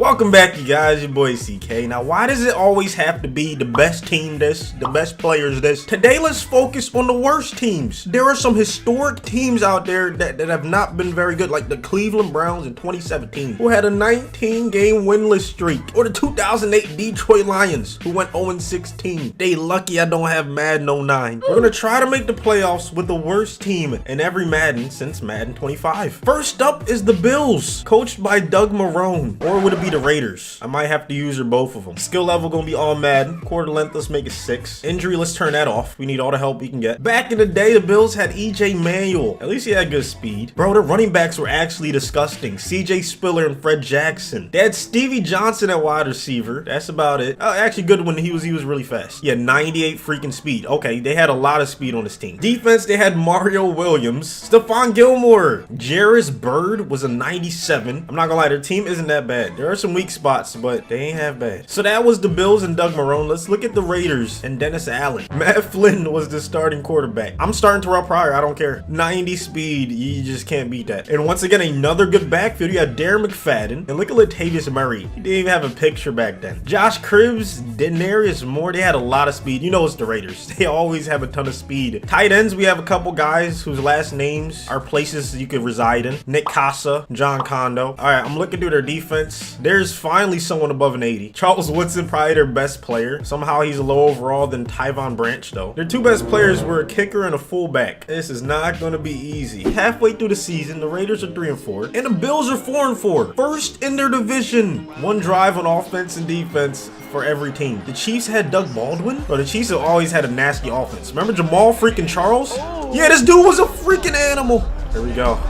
Welcome back, you guys. Your boy CK. Now, why does it always have to be the best team this, the best players this? Today, let's focus on the worst teams. There are some historic teams out there that have not been very good, like the Cleveland Browns in 2017, who had a 19-game winless streak, or the 2008 Detroit Lions, who went 0-16. They lucky I don't have Madden 09. We're gonna try to make the playoffs with the worst team in every Madden since Madden 25. First up is the Bills, coached by Doug Marrone, or would it be the Raiders? I might have to use or both of them. Skill level gonna be all Madden. Quarter length, let's make it 6. Injury, let's turn that off. We need all the help we can get. Back in the day, the Bills had EJ Manuel. At least he had good speed. Bro, the running backs were actually disgusting. CJ Spiller and Fred Jackson. They had Stevie Johnson at wide receiver. That's about it. Actually good when he was really fast. Yeah, 98 freaking speed. Okay, they had a lot of speed on this team. Defense, they had Mario Williams, Stephon Gilmore. Jairus Byrd was a 97. I'm not gonna lie, their team isn't that bad. There are some weak spots, but they ain't half bad. So that was the Bills and Doug Marrone. Let's look at the Raiders and Dennis Allen. Matt Flynn was the starting quarterback. I'm starting Terrell Pryor, I don't care. 90 speed, you just can't beat that. And once again, another good backfield. You had Darren McFadden, and look at Latavius Murray. He didn't even have a picture back then. Josh Cribbs, Denarius Moore, they had a lot of speed. You know it's the Raiders. They always have a ton of speed. Tight ends, we have a couple guys whose last names are places you could reside in. Nick Casa, John Kondo. All right, I'm looking through their defense. There's finally someone above an 80. Charles Woodson, probably their best player. Somehow he's a low overall than Tyvon Branch, though. Their two best players were a kicker and a fullback. This is not going to be easy. Halfway through the season, the Raiders are 3-4, and the Bills are 4-4. First in their division. One drive on offense and defense for every team. The Chiefs had Doug Baldwin, but the Chiefs have always had a nasty offense. Remember Jamal freaking Charles? Yeah, this dude was a freaking animal. Here we go.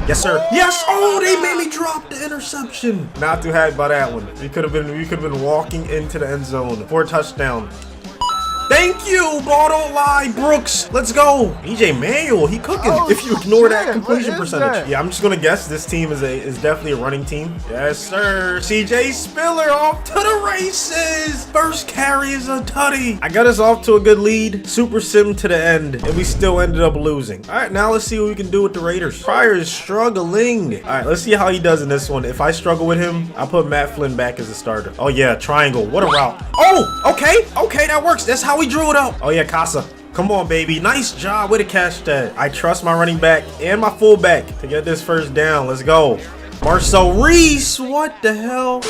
Yes, sir. Yes. Oh, they made me drop the interception. Not too happy about that one. We could have been walking into the end zone for a touchdown. Thank you, ball don't lie, Brooks. Let's go. EJ Manuel, he cooking. If you ignore that completion percentage. Yeah, I'm just gonna guess this team is definitely a running team. Yes, sir. CJ Spiller off to the races. First carry is a tutty. I got us off to a good lead. Super sim to the end, and we still ended up losing. All right, now let's see what we can do with the Raiders. Pryor is struggling. All right, let's see how he does in this one. If I struggle with him, I'll put Matt Flynn back as a starter. Oh yeah, triangle. What a route. Oh, okay, that works. That's how we drew it up. Oh yeah, Casa. Come on, baby. Nice job. Way to catch that. I trust my running back and my fullback to get this first down. Let's go. Marcel Reese. What the hell?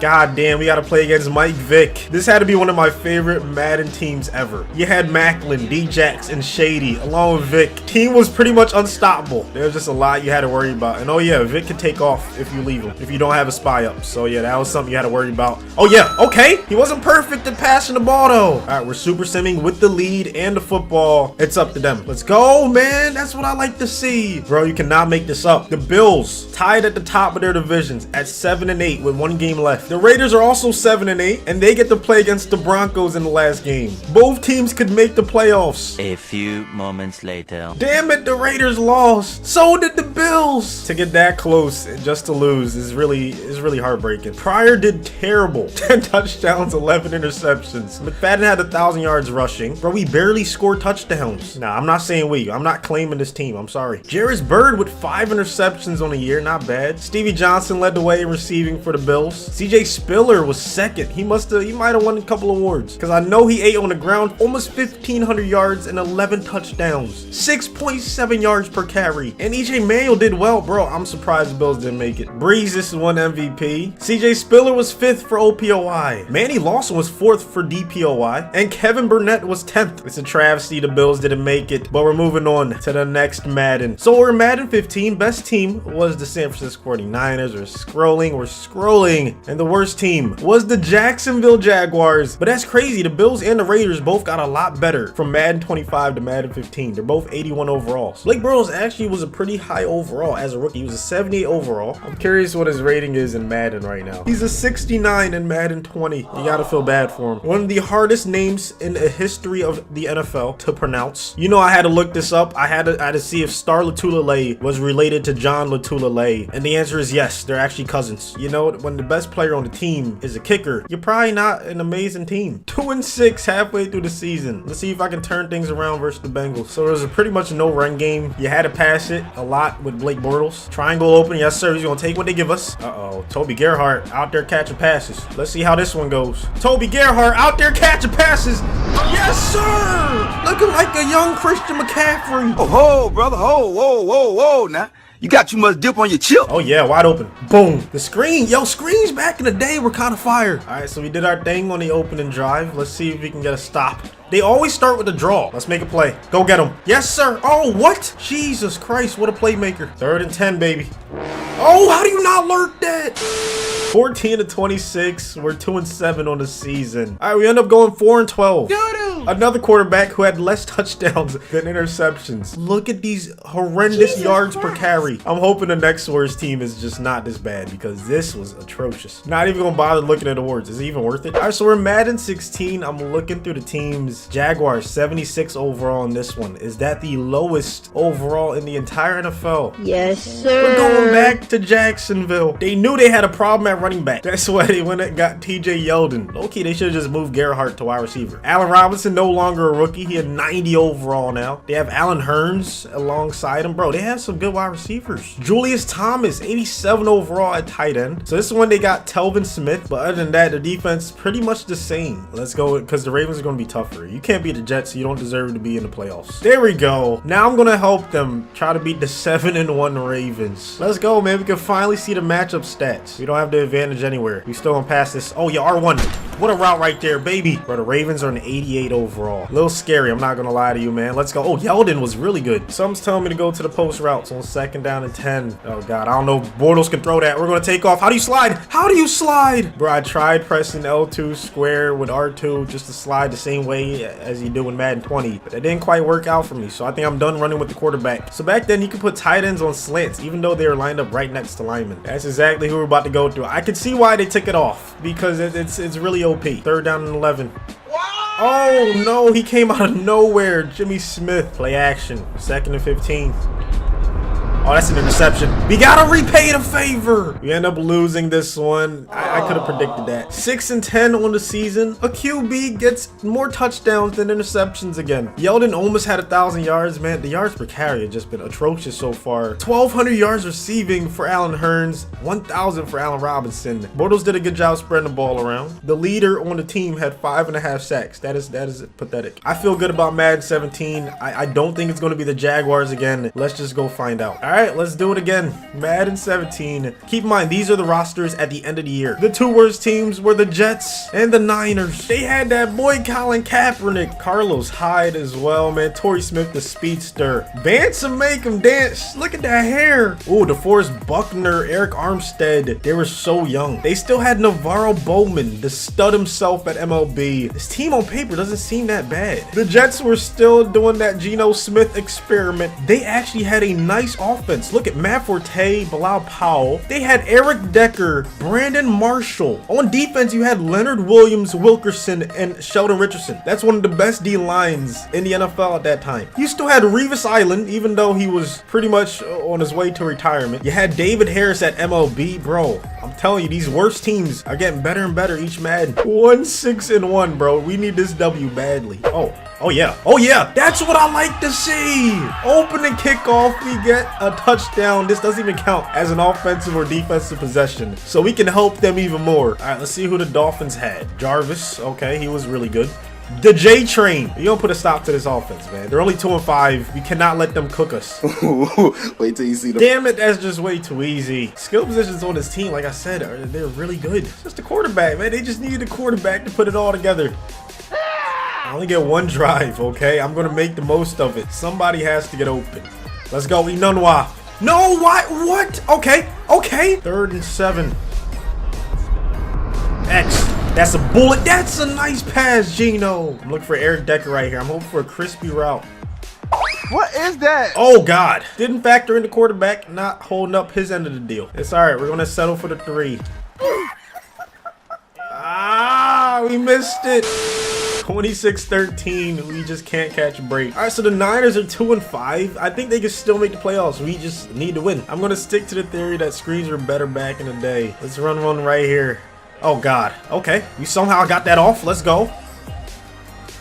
God damn, we got to play against Mike Vick. This had to be one of my favorite Madden teams ever. You had Macklin, D-Jax, and Shady, along with Vick. Team was pretty much unstoppable. There was just a lot you had to worry about. And oh yeah, Vick could take off if you leave him, if you don't have a spy up. So yeah, that was something you had to worry about. Oh yeah, okay. He wasn't perfect at passing the ball though. All right, we're super simming with the lead and the football. It's up to them. Let's go, man. That's what I like to see. Bro, you cannot make this up. The Bills tied at the top of their divisions at 7-8 with 1 game left. The Raiders are also 7-8, and they get to play against the Broncos in the last game. Both teams could make the playoffs. A few moments later. Damn it, the Raiders lost. So did the Bills. To get that close and just to lose is really heartbreaking. Pryor did terrible. 10 touchdowns, 11 interceptions. McFadden had 1,000 yards rushing. Bro, we barely scored touchdowns. Nah, I'm not saying we. I'm not claiming this team. I'm sorry. Jairus Byrd with 5 interceptions on the year. Not bad. Stevie Johnson led the way in receiving for the Bills. CJ Spiller was second. He might have won a couple awards because I know he ate on the ground almost 1,500 yards and 11 touchdowns, 6.7 yards per carry. And EJ Manuel did well, bro. I'm surprised the Bills didn't make it. Breeze, this is 1 MVP. CJ Spiller was 5th for OPOI. Manny Lawson was 4th for DPOI, and Kevin Burnett was 10th. It's a travesty the Bills didn't make it, but we're moving on to the next Madden. So we're Madden 15. Best team was the San Francisco 49ers. We're scrolling, and the worst team was the Jacksonville Jaguars. But that's crazy. The Bills and the Raiders both got a lot better from Madden 25 to Madden 15. They're both 81 overall. Blake Bortles actually was a pretty high overall as a rookie. He was a 78 overall. I'm curious what his rating is in Madden right now. He's a 69 in Madden 20. You gotta feel bad for him. One of the hardest names in the history of the NFL to pronounce. You know, I had to look this up. I had to see if Star Lotulelei was related to John Lotulelei, and the answer is yes. They're actually cousins. You know, when the best player on the team is a kicker, you're probably not an amazing team. 2-6 halfway through the season. Let's see if I can turn things around versus the Bengals. So there's pretty much no run game. You had to pass it a lot with Blake Bortles. Triangle open. Yes, sir. He's going to take what they give us. Uh-oh. Toby Gerhart out there catching passes. Let's see how this one goes. Toby Gerhart out there catching passes. Yes, sir. Looking like a young Christian McCaffrey. Oh, ho, brother. Ho, whoa, whoa, whoa, now. You got too much dip on your chip. Oh, yeah, wide open. Boom. The screen. Yo, screens back in the day were kind of fire. All right, so we did our thing on the opening drive. Let's see if we can get a stop. They always start with a draw. Let's make a play. Go get him. Yes, sir. Oh, what? Jesus Christ, what a playmaker. 3rd and 10, baby. Oh, how do you not lurk that? 14-26. We're 2-7 on the season. All right, we end up going 4-12. Another quarterback who had less touchdowns than interceptions. Look at these horrendous yards per carry. I'm hoping the next worst team is just not this bad because this was atrocious. Not even gonna bother looking at awards. Is it even worth it? All right, so we're Madden 16. I'm looking through the teams. Jaguars 76 overall in this one. Is that the lowest overall in the entire NFL? Yes, sir. We're going back to Jacksonville. They knew they had a problem at running back. That's why they went and got TJ Yeldon. Okay, they should have just moved Gerhart to wide receiver. Allen Robinson no longer a rookie. He had 90 overall now. They have Allen Hurns alongside him. Bro, they have some good wide receivers. Julius Thomas 87 overall at tight end. So this is when they got Telvin Smith. But other than that, the defense pretty much the same. Let's go because the Ravens are going to be tougher. You can't beat the Jets, so you don't deserve to be in the playoffs. There we go. Now I'm going to help them try to beat the 7-1 Ravens. Let's go, man. We can finally see the matchup stats. We don't have the advantage anywhere. We still gonna pass this. Oh, yeah, R1. What a route right there, baby. Bro, the Ravens are an 88 overall. A little scary, I'm not gonna lie to you, man. Let's go. Oh, Yeldon was really good. Something's telling me to go to the post routes on 2nd down and 10. Oh, God, I don't know if Bortles can throw that. We're gonna take off. How do you slide? How do you slide? Bro, I tried pressing L2 square with R2 just to slide the same way as you do in Madden 20, but that didn't quite work out for me, so I think I'm done running with the quarterback. So back then, you could put tight ends on slants, even though they were lined up right next to linemen. That's exactly who we're about to go through. I can see why they took it off, because it's really OP. 3rd down and 11. Oh, no, he came out of nowhere. Jimmy Smith. Play action. 2nd and 15. Oh, that's an interception. We gotta repay the favor. We end up losing this one. I could have predicted that. 6-10 on the season. A QB gets more touchdowns than interceptions again. Yeldon almost had 1,000 yards, man. The yards per carry have just been atrocious so far. 1,200 yards receiving for Allen Hurns. 1,000 for Allen Robinson. Bortles did a good job spreading the ball around. The leader on the team had 5.5 sacks. That is pathetic. I feel good about Madden 17. I don't think it's going to be the Jaguars again. Let's just go find out. All right, let's do it again. Madden 17. Keep in mind, these are the rosters at the end of the year. The 2 worst teams were the Jets and the Niners. They had that boy Colin Kaepernick. Carlos Hyde as well, man. Torrey Smith, the speedster. Bantam make him dance. Look at that hair. Ooh, DeForest Buckner, Eric Armstead. They were so young. They still had Navarro Bowman, the stud himself at MLB. This team on paper doesn't seem that bad. The Jets were still doing that Geno Smith experiment. They actually had a nice offense. Look at Matt Forte, Bilal Powell. They had Eric Decker, Brandon Marshall. On defense, you had Leonard Williams, Wilkerson, and Sheldon Richardson. That's one of the best D lines in the NFL at that time. You still had Revis Island, even though he was pretty much on his way to retirement. You had David Harris at MLB. Bro, I'm telling you, these worst teams are getting better and better each Madden. 1-6-1, bro. We need this W badly. Oh yeah, that's what I like to see. Opening kickoff, we get a touchdown. This doesn't even count as an offensive or defensive possession, so we can help them even more. All right, let's see who the Dolphins had. Jarvis, okay, he was really good. The J Train. You don't put a stop to this offense, man. They're only 2-5. We cannot let them cook us. Wait till you see them. Damn it, that's just way too easy. Skill positions on this team, like I said, they're really good. It's just the quarterback, man. They just needed a quarterback to put it all together. I only get 1 drive, okay? I'm going to make the most of it. Somebody has to get open. Let's go, Inonwa. No, why? What? Okay. 3rd and 7. X. That's a bullet. That's a nice pass, Geno. I'm looking for Eric Decker right here. I'm hoping for a crispy route. What is that? Oh, God. Didn't factor in the quarterback not holding up his end of the deal. It's all right. We're going to settle for the 3. We missed it. 26-13. We just can't catch a break. All right, so the Niners are 2-5. I think they can still make the playoffs. We just need to win. I'm going to stick to the theory that screens were better back in the day. Let's run one right here. Oh, God. Okay. We somehow got that off. Let's go.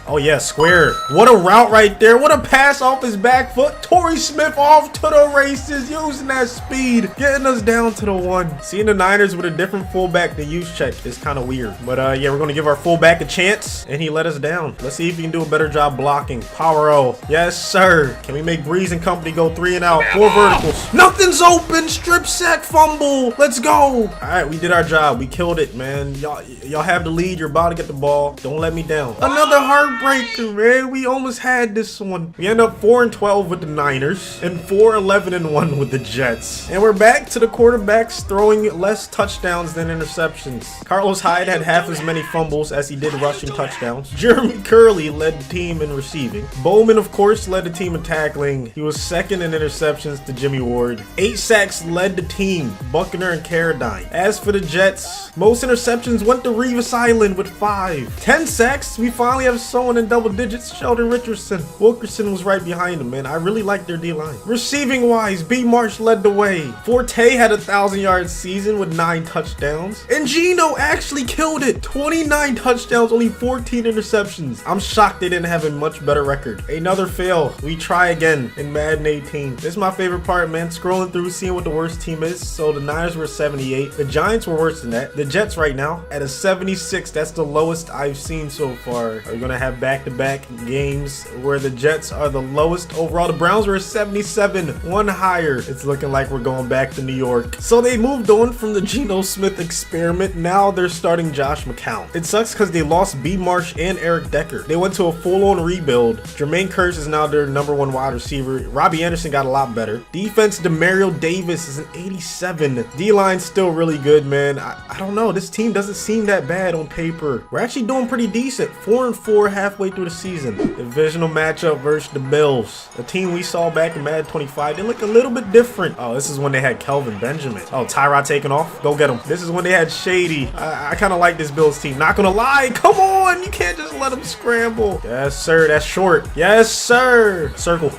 Oh yeah, square. What a route right there. What a pass off his back foot. Torrey Smith off to the races, using that speed, getting us down to the 1. Seeing the Niners with a different fullback than Juszczyk is kind of weird. But yeah, we're going to give our fullback a chance, and he let us down. Let's see if he can do a better job blocking. Power O. Yes, sir. Can we make Breeze and company go 3 and out? 4 verticals. Nothing's open. Strip sack fumble. Let's go. All right, we did our job. We killed it, man. Y'all have the lead. You're about to get the ball. Don't let me down. Another heartbreaker, man. We almost had this one. We end up 4-12 with the Niners and 4-11-1 with the Jets. And we're back to the quarterbacks throwing less touchdowns than interceptions. Carlos Hyde had half as many fumbles as he did rushing touchdowns. Jeremy Curley led the team in receiving. Bowman, of course, led the team in tackling. He was second in interceptions to Jimmy Ward. 8 sacks led the team, Buckner and Carradine. As for the Jets, most interceptions went to Revis Island with 5. 10 sacks, we finally have someone in double digits, Sheldon Richardson. Wilkerson was right behind him, man. I really like their D-line. Receiving wise, B. Marsh led the way. Forte had a 1,000-yard season with 9 touchdowns. And Geno actually killed it. 29 touchdowns, only 14 interceptions. I'm shocked they didn't have a much better record. Another fail. We try again in Madden 18. This is my favorite part, man. Scrolling through, seeing what the worst team is. So the Niners were 78. The Giants were worse than that. The Jets right now at a 76. That's the lowest I've seen so far. We're going to have back-to-back games where the Jets are the lowest overall. The Browns were 77, 1 higher. It's looking like we're going back to New York. So they moved on from the Geno Smith experiment. Now they're starting Josh McCown. It sucks because they lost B. Marsh and Eric Decker. They went to a full-on rebuild. Jermaine Kearse is now their #1 wide receiver. Robbie Anderson got a lot better. Defense, Demario Davis is an 87. D-line still really good, man. I don't know. This team doesn't seem that bad on paper. We're actually doing pretty decent. 4-4 halfway through the season. Divisional matchup versus the Bills. A team we saw back in Madden 25. They look a little bit different. Oh, this is when they had Kelvin Benjamin. Oh, Tyrod taking off. Go get him. This is when they had Shady. I kind of like this Bills team. Not gonna lie. Come on. You can't just let them scramble. Yes, sir. That's short. Yes, sir. Circle.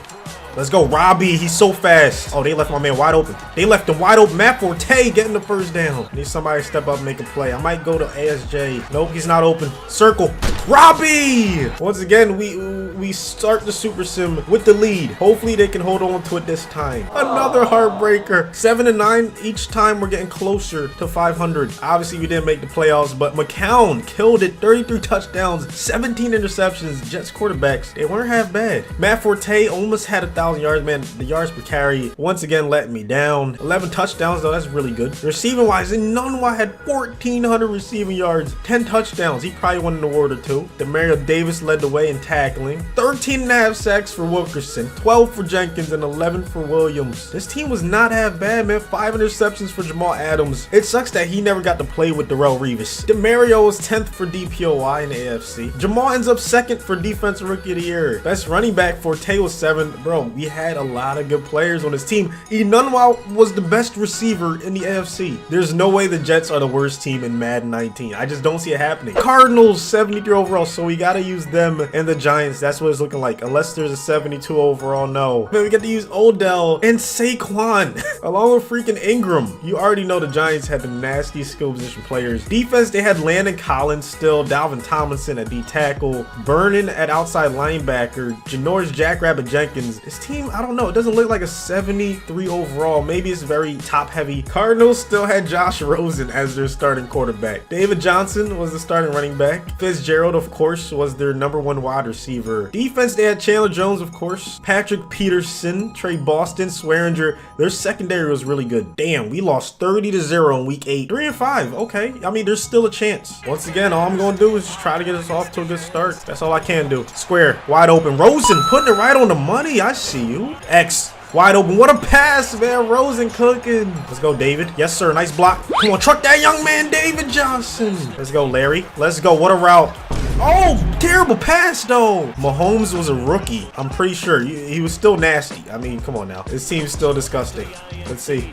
Let's go, Robbie. He's so fast. Oh, they left my man wide open. They left him wide open. Matt Forte getting the first down. Need somebody to step up and make a play. I might go to ASJ. Nope, he's not open. Circle. Robbie! Once again, we start the Super Sim with the lead. Hopefully they can hold on to it this time. Another heartbreaker. 7-9. Each time we're getting closer to 500. Obviously, we didn't make the playoffs, but McCown killed it. 33 touchdowns, 17 interceptions. Jets quarterbacks, they weren't half bad. Matt Forte almost had 1,000 yards, man. The yards per carry once again let me down. 11 touchdowns, though. That's really good. Receiving wise, Nunwa had 1,400 receiving yards, 10 touchdowns. He probably won an award or two. Demario Davis led the way in tackling. 13.5 sacks for Wilkerson, 12 for Jenkins, and 11 for Williams. This team was not half bad, man. 5 interceptions for Jamal Adams. It sucks that he never got to play with Darrelle Revis. Demario was 10th for DPOY in the AFC. Jamal ends up 2nd for Defensive Rookie of the Year. Best running back, Forte was 7th. Bro, we had a lot of good players on this team. Enunwa was the best receiver in the AFC. There's no way the Jets are the worst team in Madden 19. I just don't see it happening. Cardinals, 73 overall, so we gotta use them and the Giants. That's what it's looking like. Unless there's a 72 overall, no. Man, we get to use Odell and Saquon along with freaking Ingram. You already know the Giants had the nasty skill position players. Defense, they had Landon Collins still, Dalvin Tomlinson at D tackle, Vernon at outside linebacker, Janoris Jackrabbit Jenkins. This team, I don't know. It doesn't look like a 73 overall. Maybe it's very top heavy. Cardinals still had Josh Rosen as their starting quarterback. David Johnson was the starting running back. Fitzgerald, of course, was their #1 wide receiver. Defense, they had Chandler Jones, of course, Patrick Peterson, Trey Boston, Swearinger. Their secondary was really good. Damn, we lost 30-0 in week 8. 3-5. Okay. I mean, there's still a chance. Once again, all I'm going to do is just try to get us off to a good start. That's all I can do. Square, wide open. Rosen putting it right on the money. I see you. X. Wide open. What a pass, man. Rosen cooking. Let's go, David. Yes, sir. Nice block. Come on, truck that young man, David Johnson. Let's go, Larry. Let's go. What a route. Oh, terrible pass, though. Mahomes was a rookie. I'm pretty sure. He was still nasty. I mean, come on now. This team's still disgusting. Let's see.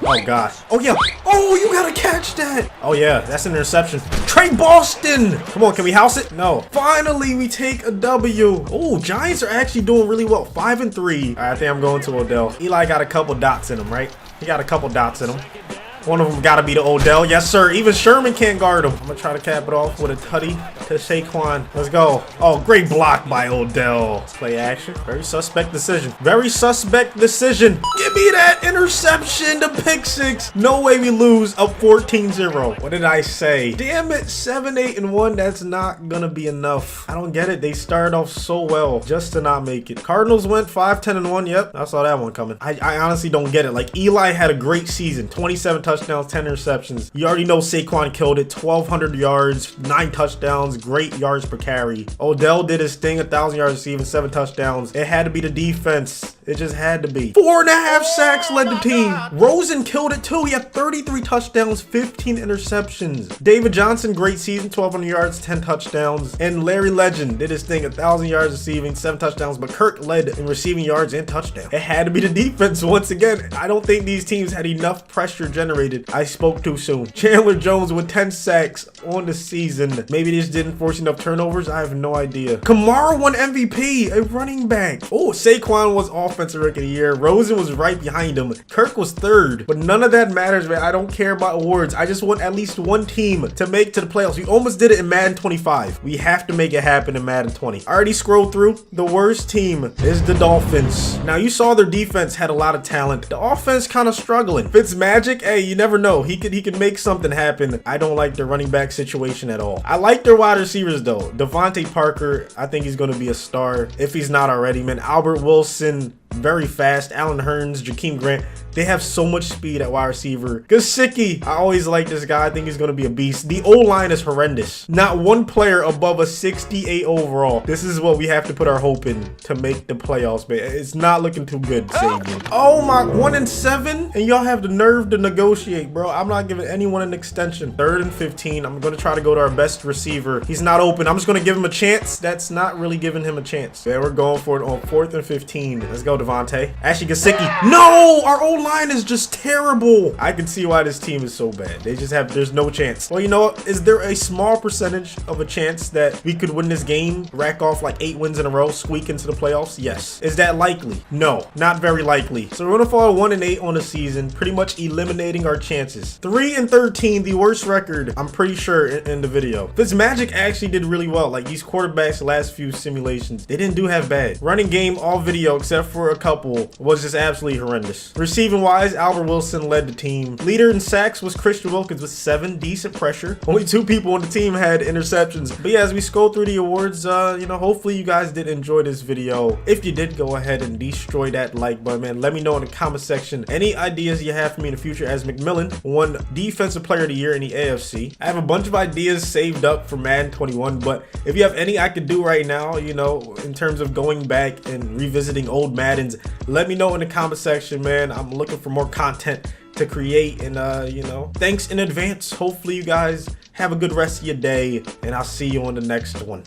Oh, God. Oh, yeah. Oh, you got to catch that. Oh, yeah. That's an interception. Trey Boston. Come on. Can we house it? No. Finally, we take a W. Oh, Giants are actually doing really well. 5-3. All right, I think I'm going to Odell. Eli got a couple dots in him, right? He got a couple dots in him. One of them got to be the Odell. Yes, sir. Even Sherman can't guard him. I'm going to try to cap it off with a tutty to Saquon. Let's go. Oh, great block by Odell. Play action. Very suspect decision. Very suspect decision. Give me that interception. The pick six. No way we lose up 14-0. What did I say? Damn it. 7-8-1. That's not going to be enough. I don't get it. They started off so well just to not make it. Cardinals went 5-10-1. Yep. I saw that one coming. I honestly don't get it. Like, Eli had a great season. 27 touchdowns, 10 interceptions. You already know Saquon killed it. 1,200 yards, 9 touchdowns, great yards per carry. Odell did his thing, 1,000 yards receiving, 7 touchdowns. It had to be the defense. It just had to be. 4.5 sacks led the team. Rosen killed it too. He had 33 touchdowns, 15 interceptions. David Johnson, great season, 1,200 yards, 10 touchdowns. And Larry Legend did his thing, 1,000 yards receiving, 7 touchdowns. But Kirk led in receiving yards and touchdowns. It had to be the defense once again. I don't think these teams had enough pressure generated. I spoke too soon. Chandler Jones with 10 sacks on the season. Maybe they just didn't force enough turnovers. I have no idea. Kamara won MVP, a running back. Oh, Saquon was offensive rookie of the year. Rosen was right behind him. Kirk was third. But none of that matters, man. I don't care about awards. I just want at least one team to make to the playoffs. We almost did it in Madden 25. We have to make it happen in Madden 20. I already scrolled through. The worst team is the Dolphins. Now, you saw their defense had a lot of talent. The offense kind of struggling. Fitzmagic, hey, you never know. He could make something happen. I don't like the running back situation at all. I like their wide receivers though. Devontae Parker, I think he's going to be a star if he's not already, man. Albert Wilson, very fast. Allen Hurns, Jakeem Grant. They have so much speed at wide receiver. Gesicki, I always like this guy. I think he's going to be a beast. The O-line is horrendous. Not one player above a 68 overall. This is what we have to put our hope in to make the playoffs, man. It's not looking too good, Savian. Oh my, 1-7? And y'all have the nerve to negotiate, bro. I'm not giving anyone an extension. 3rd and 15. I'm going to try to go to our best receiver. He's not open. I'm just going to give him a chance. That's not really giving him a chance. Yeah, we're going for it on 4th and 15. Let's go, Devontae. Actually, Gesicki. No! Our O-line is just terrible. I can see why this team is so bad. There's no chance. Well, you know what? Is there a small percentage of a chance that we could win this game, rack off like 8 wins in a row, squeak into the playoffs? Yes. Is that likely? No, not very likely. So we're gonna fall 1-8 on the season, pretty much eliminating our chances. 3-13, the worst record, I'm pretty sure, in the video. Fitzmagic actually did really well. Like, these quarterbacks, last few simulations, they didn't do have bad. Running game, all video, except for a couple, was just absolutely horrendous. Receiving wise, Albert Wilson led the team. Leader in sacks was Christian Wilkins with 7, decent pressure. Only 2 people on the team had interceptions. But yeah, as we scroll through the awards, you know, hopefully you guys did enjoy this video. If you did, go ahead and destroy that like button, man. Let me know in the comment section any ideas you have for me in the future, as McMillan won Defensive Player of the Year in the AFC. I have a bunch of ideas saved up for Madden 21, but if you have any I could do right now, you know, in terms of going back and revisiting old Maddens, let me know in the comment section, man. I'm looking for more content to create, and you know, thanks in advance. Hopefully you guys have a good rest of your day, and I'll see you on the next one.